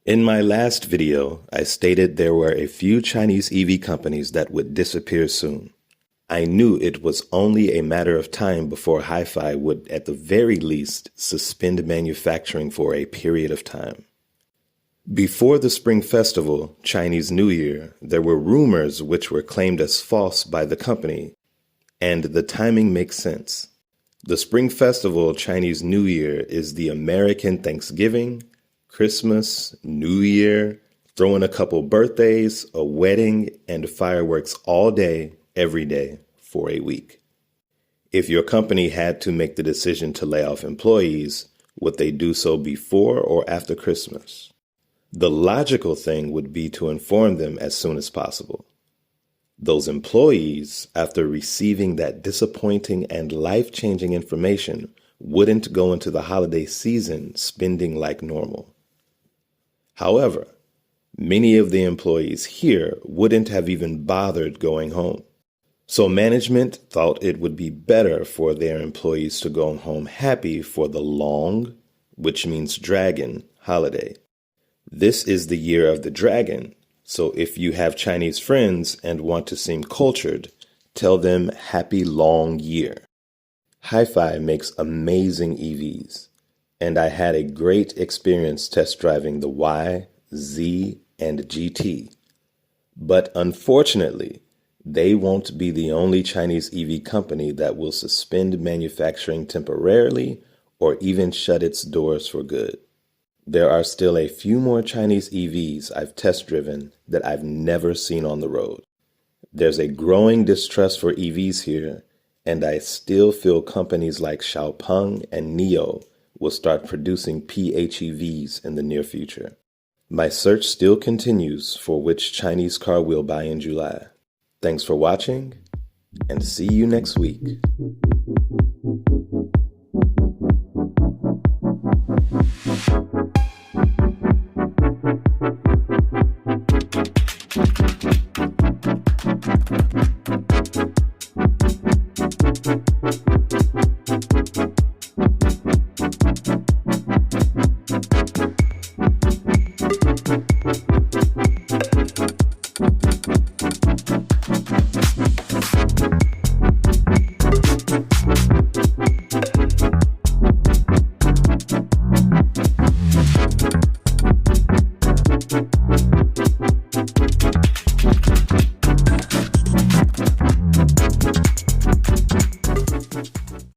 In my last video, I stated there were a few Chinese EV companies that would disappear soon. I knew it was only a matter of time before HiPhi would, at the very least, suspend manufacturing for a period of time. Before the Spring Festival, Chinese New Year, there were rumors which were claimed as false by the company, and the timing makes sense. The Spring Festival Chinese New Year is the American Thanksgiving, Christmas, New Year, throwing a couple birthdays, a wedding, and fireworks all day, every day, for a week. If your company had to make the decision to lay off employees, would they do so before or after Christmas? The logical thing would be to inform them as soon as possible. Those employees, after receiving that disappointing and life-changing information, wouldn't go into the holiday season spending like normal. However, many of the employees here wouldn't have even bothered going home. So management thought it would be better for their employees to go home happy for the long, which means dragon, holiday. This is the year of the dragon, so if you have Chinese friends and want to seem cultured, tell them Happy Long Year. HiPhi makes amazing EVs, and I had a great experience test driving the Y, Z, and GT. But unfortunately, they won't be the only Chinese EV company that will suspend manufacturing temporarily or even shut its doors for good. There are still a few more Chinese EVs I've test driven that I've never seen on the road. There's a growing distrust for EVs here, and I still feel companies like Xiaopeng and NIO will start producing PHEVs in the near future. My search still continues for which Chinese car we'll buy in July. Thanks for watching, and see you next week.